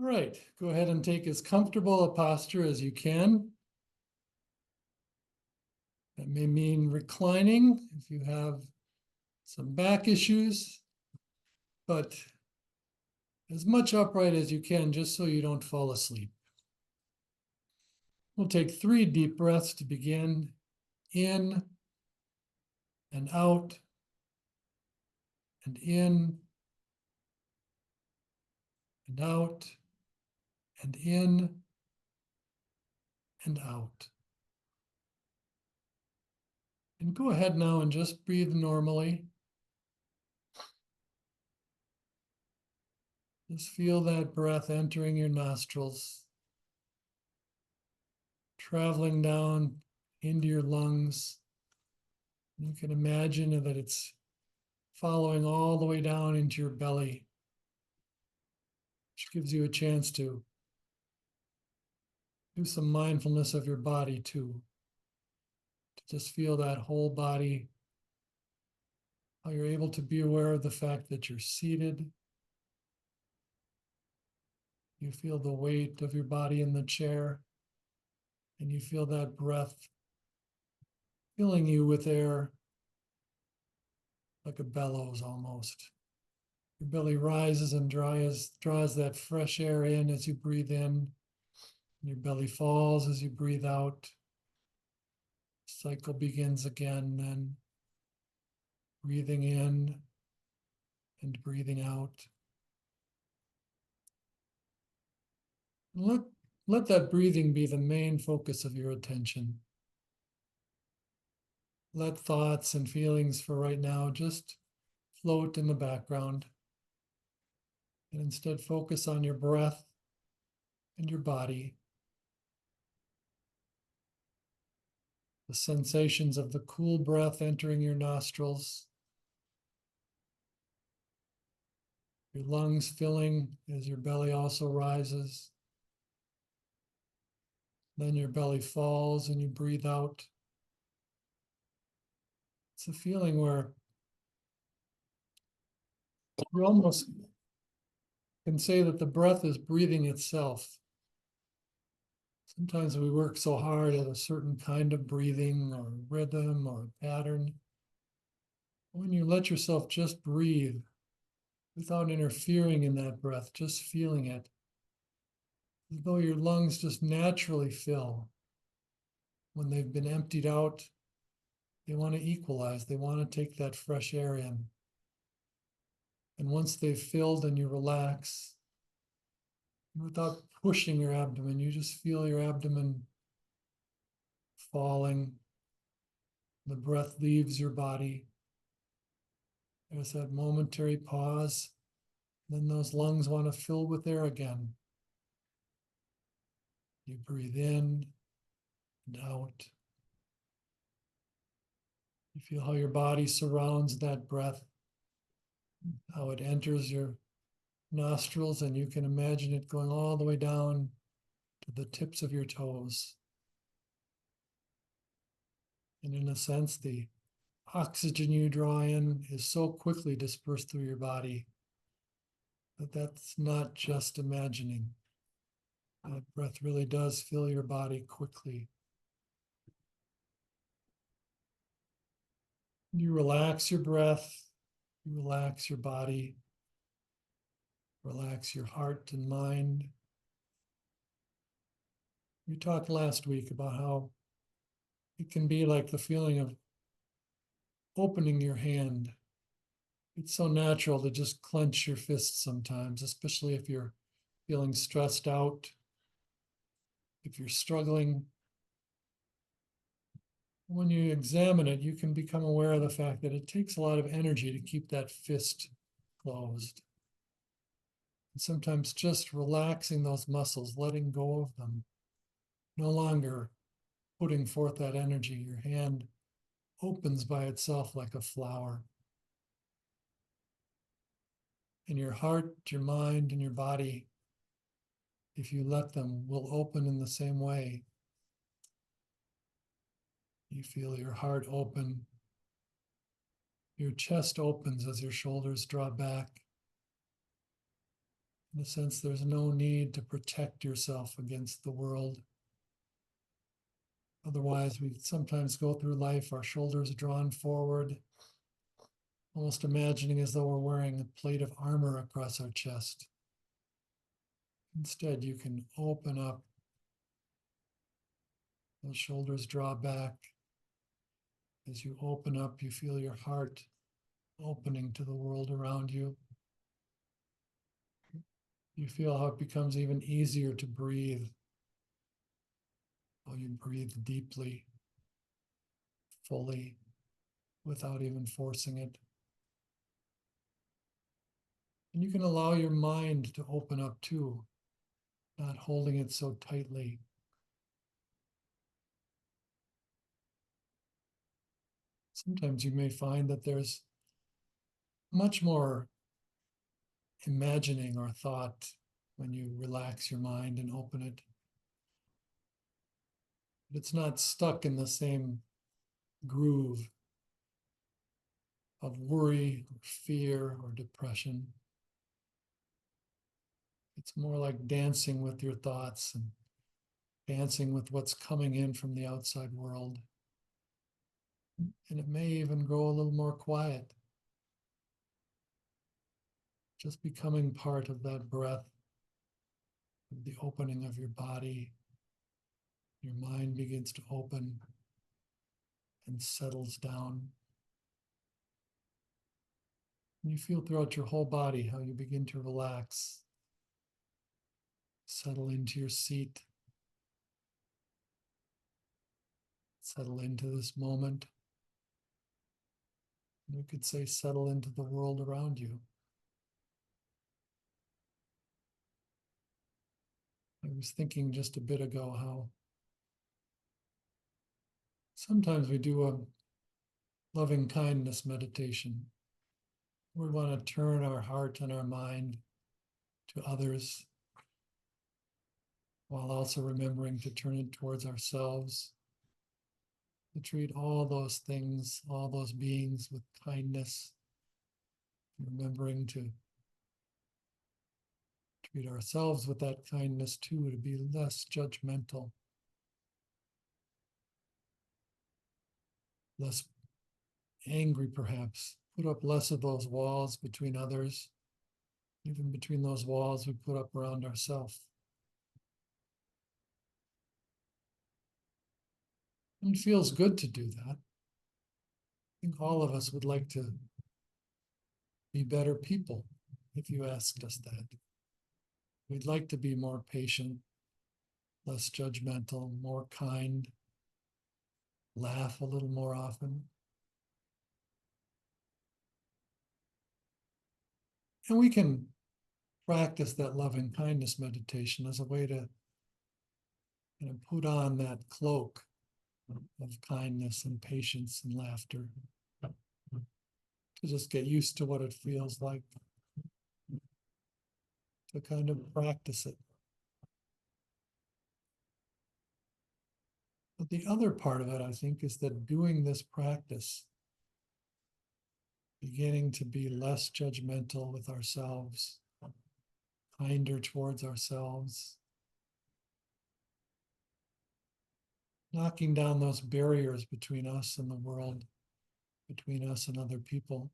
Right, go ahead and take as comfortable a posture as you can. That may mean reclining if you have some back issues, but as much upright as you can, just so you don't fall asleep. We'll take 3 deep breaths to begin. In and out, and in and out, and in and out. And go ahead now and just breathe normally. Just feel that breath entering your nostrils, traveling down into your lungs. You can imagine that it's following all the way down into your belly, which gives you a chance to do some mindfulness of your body too. To just feel that whole body, how you're able to be aware of the fact that you're seated. You feel the weight of your body in the chair, and you feel that breath filling you with air like a bellows almost. Your belly rises and draws that fresh air in as you breathe in. Your belly falls as you breathe out. Cycle begins again, then breathing in and breathing out. Let that breathing be the main focus of your attention. Let thoughts and feelings for right now just float in the background. And instead focus on your breath and your body. The sensations of the cool breath entering your nostrils. Your lungs filling as your belly also rises. Then your belly falls and you breathe out. It's a feeling where you almost can say that the breath is breathing itself. Sometimes we work so hard at a certain kind of breathing or rhythm or pattern. When you let yourself just breathe without interfering in that breath, just feeling it, as though your lungs just naturally fill. When they've been emptied out, they want to equalize, they want to take that fresh air in. And once they've filled and you relax, without pushing your abdomen, you just feel your abdomen falling. The breath leaves your body. There's that momentary pause. Then those lungs want to fill with air again. You breathe in and out. You feel how your body surrounds that breath, how it enters your nostrils, and you can imagine it going all the way down to the tips of your toes. And in a sense, the oxygen you draw in is so quickly dispersed through your body that that's not just imagining. That breath really does fill your body quickly. You relax your breath, you relax your body, relax your heart and mind. We talked last week about how it can be like the feeling of opening your hand. It's so natural to just clench your fists sometimes, especially if you're feeling stressed out, if you're struggling. When you examine it, you can become aware of the fact that it takes a lot of energy to keep that fist closed. And sometimes just relaxing those muscles, letting go of them, no longer putting forth that energy, your hand opens by itself like a flower. And your heart, your mind, and your body, if you let them, will open in the same way. You feel your heart open. Your chest opens as your shoulders draw back. In a sense, there's no need to protect yourself against the world. Otherwise, we sometimes go through life, our shoulders drawn forward, almost imagining as though we're wearing a plate of armor across our chest. Instead, you can open up. Those shoulders draw back. As you open up, you feel your heart opening to the world around you. You feel how it becomes even easier to breathe. How you breathe deeply, fully, without even forcing it. And you can allow your mind to open up too, not holding it so tightly. Sometimes you may find that there's much more imagining or thought when you relax your mind and open it. It's not stuck in the same groove of worry or fear or depression. It's more like dancing with your thoughts and dancing with what's coming in from the outside world. And it may even grow a little more quiet. Just becoming part of that breath, of the opening of your body. Your mind begins to open and settles down. And you feel throughout your whole body how you begin to relax, settle into your seat, settle into this moment. You could say settle into the world around you. I was thinking just a bit ago how sometimes we do a loving kindness meditation. We want to turn our heart and our mind to others while also remembering to turn it towards ourselves, to treat all those things, all those beings with kindness, remembering to treat ourselves with that kindness too, to be less judgmental, less angry perhaps, put up less of those walls between others, even between those walls we put up around ourselves. It feels good to do that. I think all of us would like to be better people if you asked us that. We'd like to be more patient, less judgmental, more kind, laugh a little more often. And we can practice that loving kindness meditation as a way to put on that cloak of kindness and patience and laughter, to just get used to what it feels like, to kind of practice it. But the other part of it, I think, is that doing this practice, beginning to be less judgmental with ourselves, kinder towards ourselves, knocking down those barriers between us and the world, between us and other people.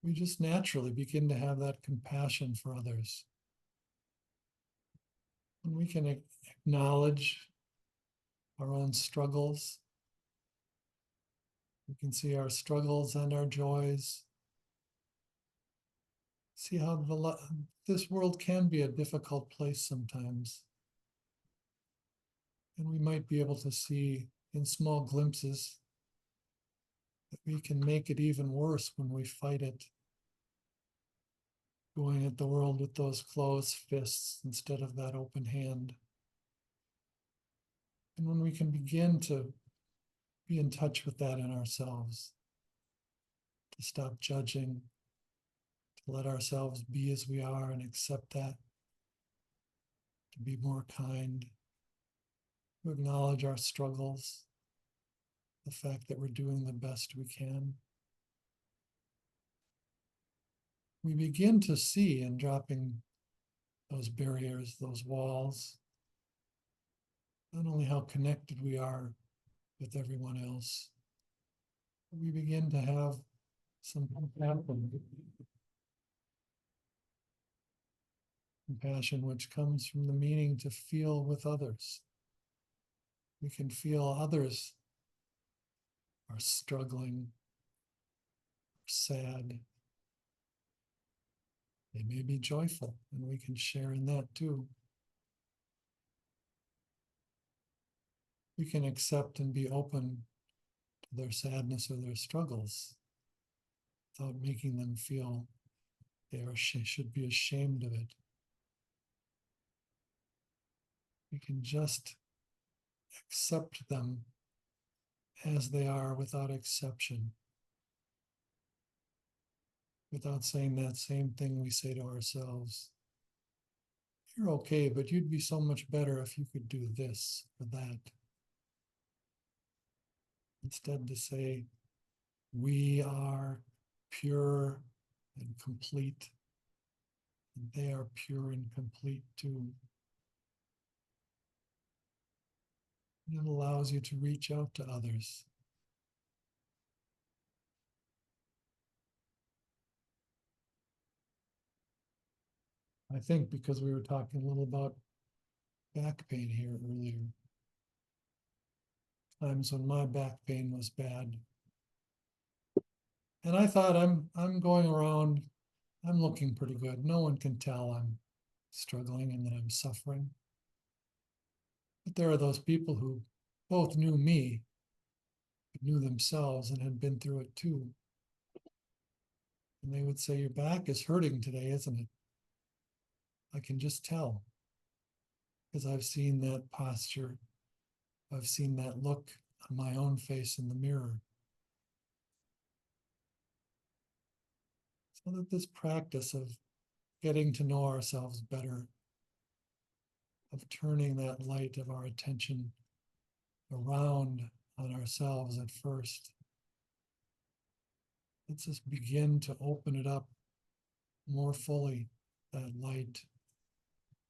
We just naturally begin to have that compassion for others. And we can acknowledge our own struggles. We can see our struggles and our joys. See how this world can be a difficult place sometimes. And we might be able to see in small glimpses that we can make it even worse when we fight it, going at the world with those closed fists instead of that open hand. And when we can begin to be in touch with that in ourselves, to stop judging, to let ourselves be as we are and accept that, to be more kind, to acknowledge our struggles, the fact that we're doing the best we can. we begin to see in dropping those barriers, those walls, not only how connected we are with everyone else, but we begin to have some compassion, which comes from the meaning to feel with others. We can feel others are struggling, sad. They may be joyful, and we can share in that too. We can accept and be open to their sadness or their struggles without making them feel they should be ashamed of it. We can just accept them as they are without exception, without saying that same thing we say to ourselves. You're okay, but you'd be so much better if you could do this or that. Instead, to say, we are pure and complete, and they are pure and complete too. And it allows you to reach out to others. I think because we were talking a little about back pain here earlier, times when my back pain was bad. And I thought I'm going around, I'm looking pretty good. No one can tell I'm struggling and that I'm suffering. But there are those people who both knew me, but knew themselves and had been through it too. And they would say, your back is hurting today, isn't it? I can just tell, because I've seen that posture. I've seen that look on my own face in the mirror. So that this practice of getting to know ourselves better, of turning that light of our attention around on ourselves at first, let's just begin to open it up more fully, that light,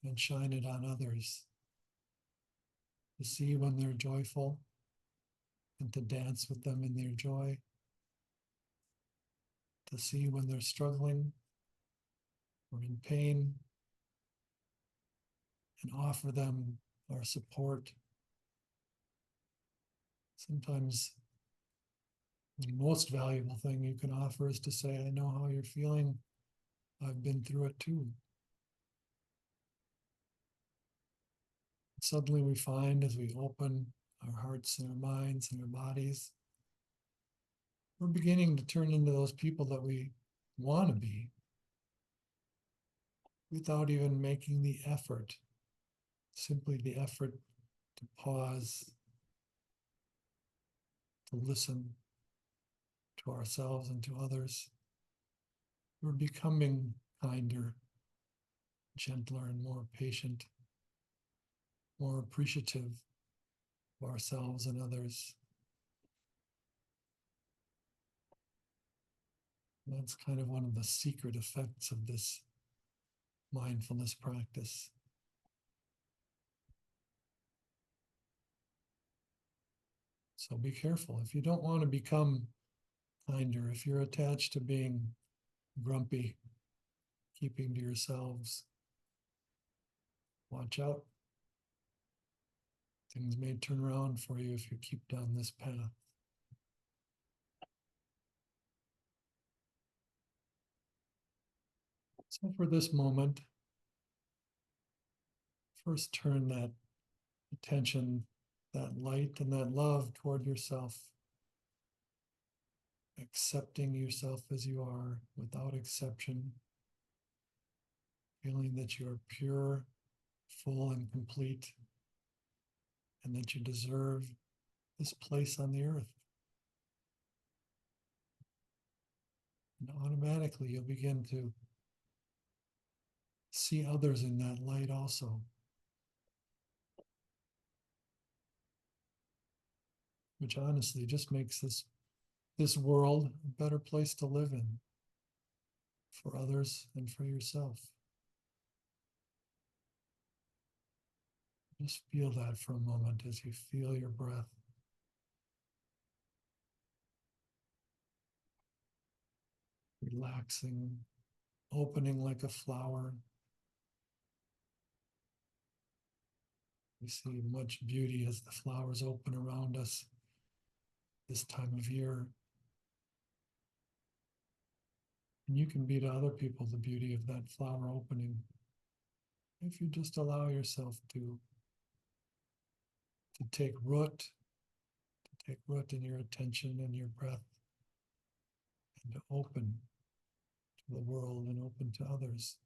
and shine it on others. To see when they're joyful and to dance with them in their joy. To see when they're struggling or in pain and offer them our support. Sometimes the most valuable thing you can offer is to say, I know how you're feeling. I've been through it too. Suddenly we find as we open our hearts and our minds and our bodies, we're beginning to turn into those people that we want to be without even making the effort, simply the effort to pause, to listen to ourselves and to others. We're becoming kinder, gentler, and more patient, more appreciative of ourselves and others. And that's kind of one of the secret effects of this mindfulness practice. So be careful. If you don't want to become kinder, if you're attached to being grumpy, keeping to yourselves, watch out. Things may turn around for you if you keep down this path. So for this moment, first turn that attention, that light and that love toward yourself, accepting yourself as you are without exception, feeling that you are pure, full, and complete, and that you deserve this place on the earth. And automatically you'll begin to see others in that light also, which honestly just makes this world a better place to live in, for others and for yourself. Just feel that for a moment as you feel your breath. Relaxing, opening like a flower. We see much beauty as the flowers open around us this time of year. And you can be to other people the beauty of that flower opening if you just allow yourself to take root, in your attention and your breath, and to open to the world and open to others.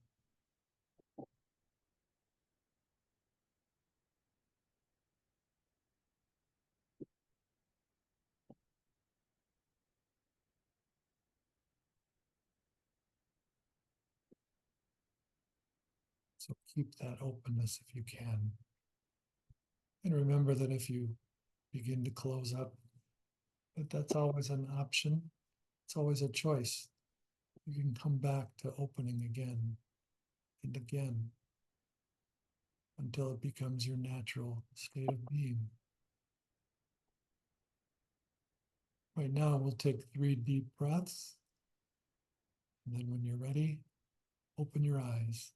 So keep that openness if you can. And remember that if you begin to close up, that's always an option. It's always a choice. You can come back to opening again and again until it becomes your natural state of being. Right now, we'll take 3 deep breaths. And then when you're ready, open your eyes.